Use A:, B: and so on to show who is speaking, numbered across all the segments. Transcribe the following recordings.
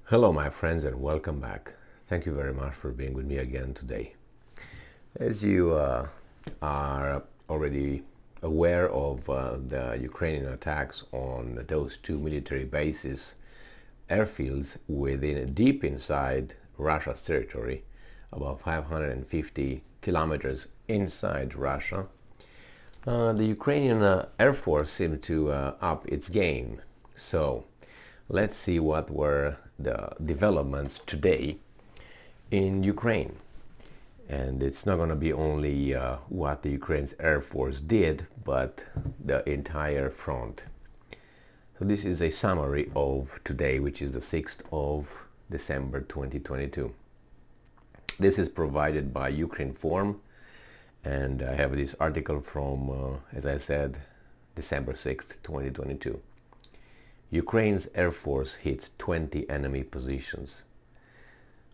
A: Hello, my friends, and welcome back. Thank you very much for being with me again today. As you are already aware of the Ukrainian attacks on those two military bases, airfields deep inside Russia's territory, about 550 kilometers inside Russia, the Ukrainian Air Force seemed to up its game. So let's see what were the developments today in Ukraine. And it's not going to be only what the Ukraine's Air Force did, but the entire front. So this is a summary of today, which is the 6th of December 2022. This is provided by Ukrinform, and I have this article from, as I said, December 6th, 2022. Ukraine's Air Force hits 20 enemy positions.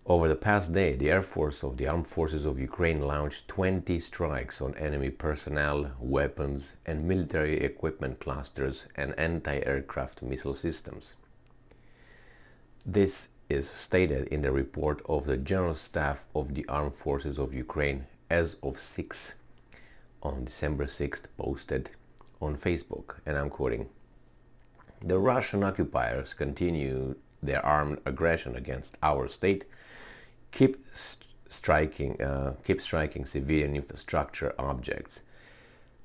A: Over the past day, the Air Force of the Armed Forces of Ukraine launched 20 strikes on enemy personnel, weapons, and military equipment clusters and anti-aircraft missile systems. This is stated in the report of the General Staff of the Armed Forces of Ukraine as of 6 on December 6th, posted on Facebook, and I'm quoting: "The Russian occupiers continue their armed aggression against our state, keep striking civilian infrastructure objects.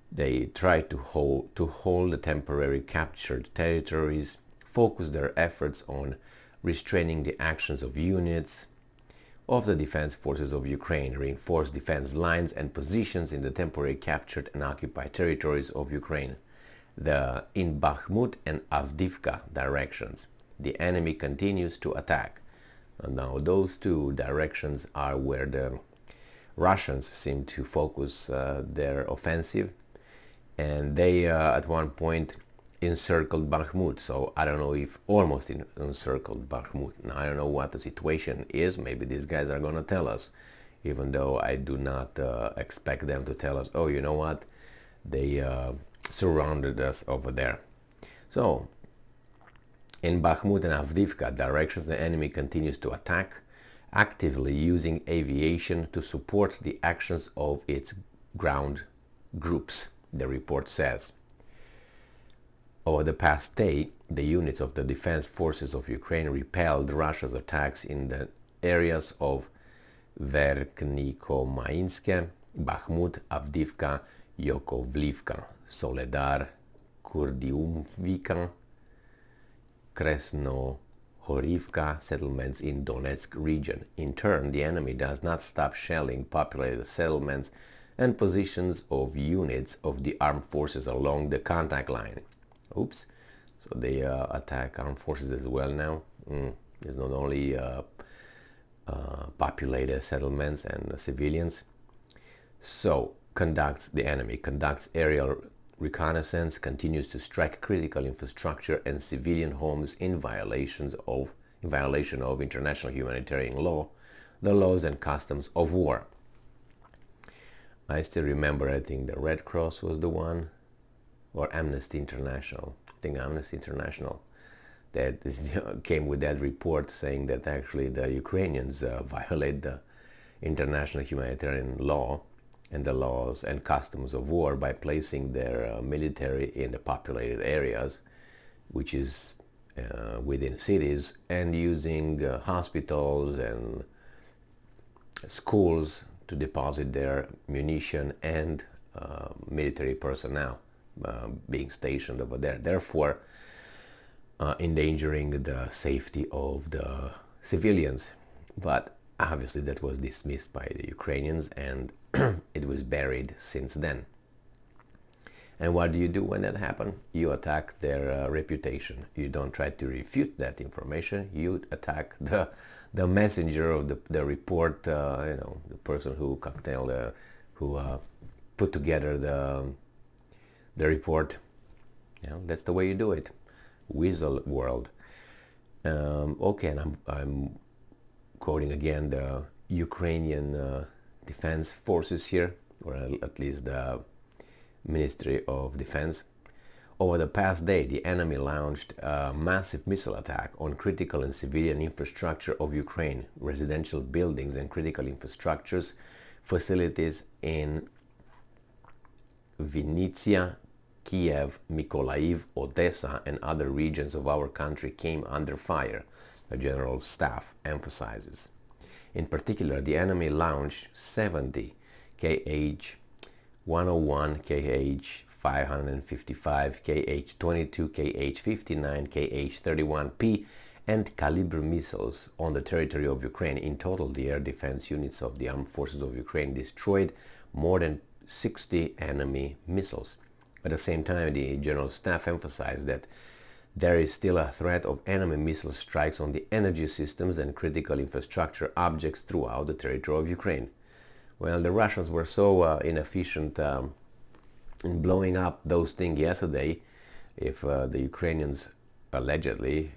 A: They try to hold the temporary captured territories, focus their efforts on restraining the actions of units of the Defense Forces of Ukraine, reinforce defense lines and positions in the temporarily captured and occupied territories of Ukraine. In Bakhmut and Avdiivka directions, the enemy continues to attack." And now those two directions are where the Russians seem to focus their offensive, and they at one point encircled Bakhmut. So I don't know if almost encircled Bakhmut. Now I don't know what the situation is. Maybe these guys are going to tell us, even though I do not expect them to tell us, oh, you know what, they surrounded us over there. So in Bakhmut and Avdiivka directions, the enemy continues to attack, actively using aviation to support the actions of its ground groups, the report says. Over the past day, the units of the Defense Forces of Ukraine repelled Russia's attacks in the areas of Verkhnikomainske, Bakhmut, Avdiivka, Yakovlivka, Soledar, Kurdiumvika, Kresnohorivka settlements in Donetsk region. In turn, the enemy does not stop shelling populated settlements and positions of units of the armed forces along the contact line. Oops. So they attack armed forces as well now. It's not only populated settlements and civilians. So the enemy conducts aerial reconnaissance, continues to strike critical infrastructure and civilian homes in violation of international humanitarian law, the laws and customs of war. I still remember, I think the Red Cross was the one, or Amnesty International. I think Amnesty International that came with that report saying that actually the Ukrainians violate the international humanitarian law and the laws and customs of war by placing their military in the populated areas, which is within cities, and using hospitals and schools to deposit their munition and military personnel being stationed over there, therefore endangering the safety of the civilians. But obviously that was dismissed by the Ukrainians, and it was buried since then. And what do you do when that happens? You attack their reputation. You don't try to refute that information. You attack the messenger of the report, the person who put together the report. That's the way you do it. Weasel world. Okay, and I'm quoting again the Ukrainian Defense Forces here, or at least the Ministry of Defense. Over the past day, the enemy launched a massive missile attack on critical and civilian infrastructure of Ukraine, residential buildings and critical infrastructures, facilities in Vinnytsia, Kiev, Mykolaiv, Odessa, and other regions of our country came under fire, the General Staff emphasizes. In particular, the enemy launched 70 Kh-101, Kh-555, Kh-22, Kh-59, Kh-31P, and Calibre missiles on the territory of Ukraine. In total, the air defense units of the armed forces of Ukraine destroyed more than 60 enemy missiles. At the same time, the General Staff emphasized that there is still a threat of enemy missile strikes on the energy systems and critical infrastructure objects throughout the territory of Ukraine. Well, the Russians were so inefficient in blowing up those things yesterday. If the Ukrainians allegedly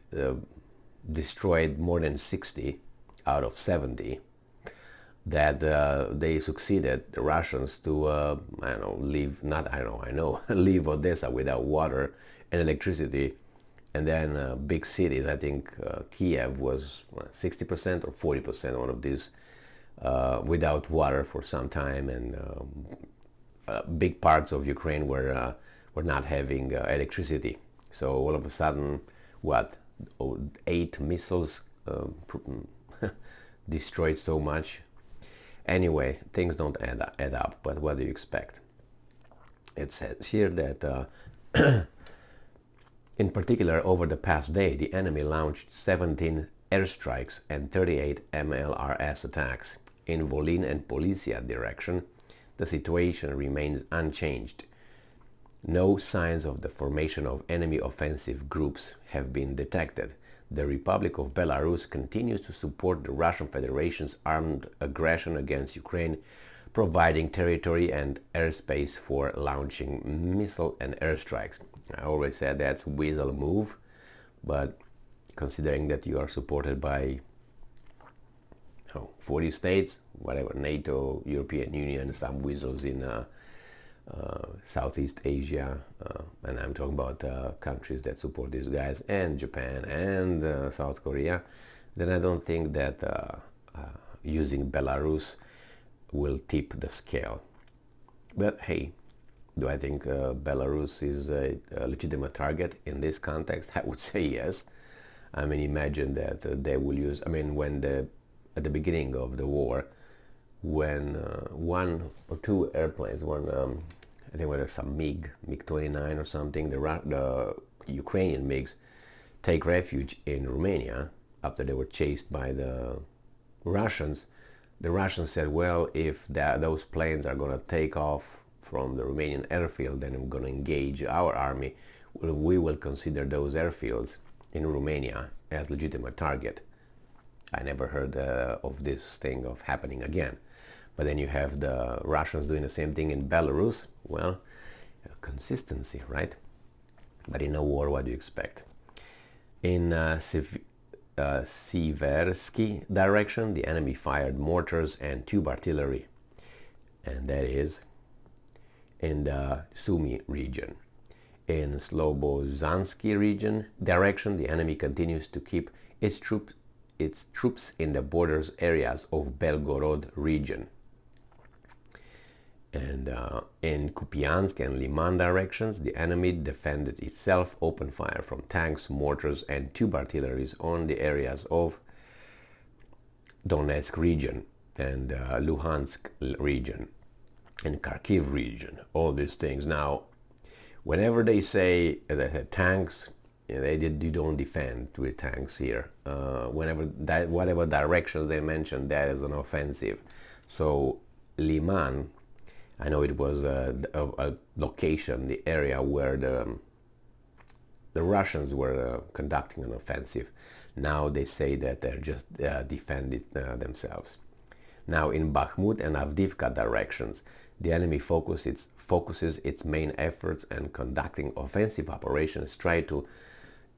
A: destroyed more than 60 out of 70, that they succeeded, the Russians, to leave leave Odessa without water and electricity, and then big cities. I think Kiev was 60% or 40%, one of these, without water for some time, and big parts of Ukraine were not having electricity. So all of a sudden, 8 missiles destroyed so much. Anyway, things don't add up, but what do you expect? It says here that in particular, over the past day, the enemy launched 17 airstrikes and 38 MLRS attacks. In Volyn and Policia direction, the situation remains unchanged. No signs of the formation of enemy offensive groups have been detected. The Republic of Belarus continues to support the Russian Federation's armed aggression against Ukraine, providing territory and airspace for launching missile and airstrikes. I always said that's a weasel move, but considering that you are supported by 40 states, whatever, NATO, European Union, some weasels in Southeast Asia, and I'm talking about countries that support these guys, and Japan and South Korea, then I don't think that using Belarus will tip the scale. But hey, do I think Belarus is a legitimate target in this context? I would say yes. I mean, imagine that they will use, at the beginning of the war, when 1 or 2 airplanes, I think there was some MiG-29 or something, the Ukrainian MiGs take refuge in Romania after they were chased by the Russians. The Russians said, well, if those planes are going to take off from the Romanian airfield, then we're going to engage our army. We will consider those airfields in Romania as legitimate target. I never heard of this thing of happening again. But then you have the Russians doing the same thing in Belarus. Well, consistency, right? But in a war, what do you expect? In Siversky direction, the enemy fired mortars and tube artillery. And that is in the Sumy region. In Slobozansky region direction, the enemy continues to keep its troops in the borders areas of Belgorod region. And in Kupiansk and Liman directions, the enemy defended itself, opened fire from tanks, mortars, and tube artilleries on the areas of Donetsk region and Luhansk region and Kharkiv region. All these things. Now, whenever they say, as I said, tanks, you don't defend with tanks here. Whatever directions they mention, that is an offensive. So Liman, I know it was a location, the area where the Russians were conducting an offensive. Now they say that they're just defending themselves. Now in Bakhmut and Avdiivka directions, the enemy focuses its main efforts and conducting offensive operations, try to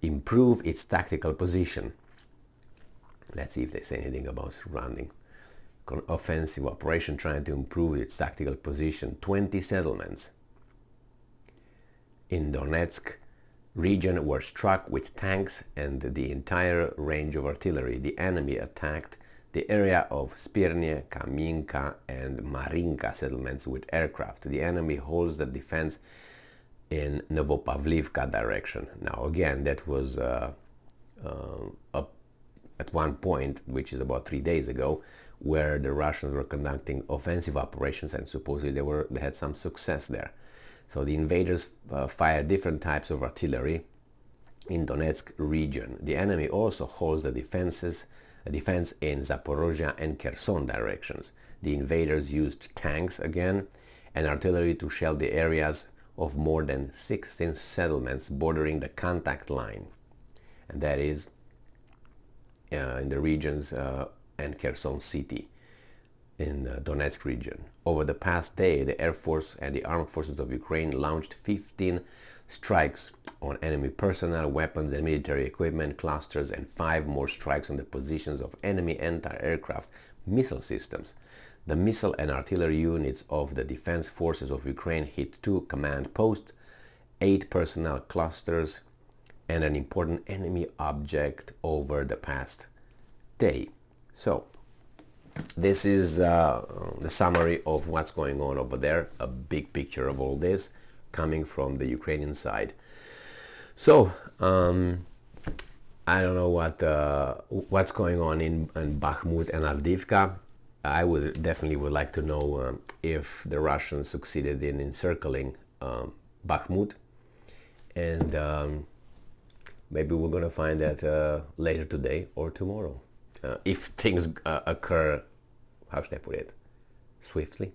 A: improve its tactical position. Let's see if they say anything about surrounding. Offensive operation trying to improve its tactical position. 20 settlements in Donetsk region were struck with tanks and the entire range of artillery. The enemy attacked the area of Spirnie, Kaminka and Marinka settlements with aircraft. The enemy holds the defense in Novopavlivka direction. Now again, that was at one point, which is about 3 days ago, where the Russians were conducting offensive operations and supposedly they had some success there. So the invaders fired different types of artillery in Donetsk region. The enemy also holds the defense in Zaporozhye and Kherson directions. The invaders used tanks again and artillery to shell the areas of more than 16 settlements bordering the contact line, and that is in the regions and Kherson city in the Donetsk region. Over the past day, the Air Force and the Armed Forces of Ukraine launched 15 strikes on enemy personnel, weapons and military equipment clusters, and 5 more strikes on the positions of enemy anti-aircraft missile systems. The missile and artillery units of the Defense Forces of Ukraine hit 2 command posts, 8 personnel clusters, and an important enemy object over the past day. So, this is the summary of what's going on over there, a big picture of all this coming from the Ukrainian side. So, I don't know what's going on in Bakhmut and Avdiivka. I definitely would like to know if the Russians succeeded in encircling Bakhmut, and maybe we're going to find that later today or tomorrow. If things occur, how should I put it, swiftly.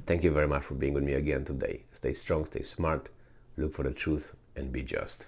A: Thank you very much for being with me again today. Stay strong, stay smart, look for the truth, and be just.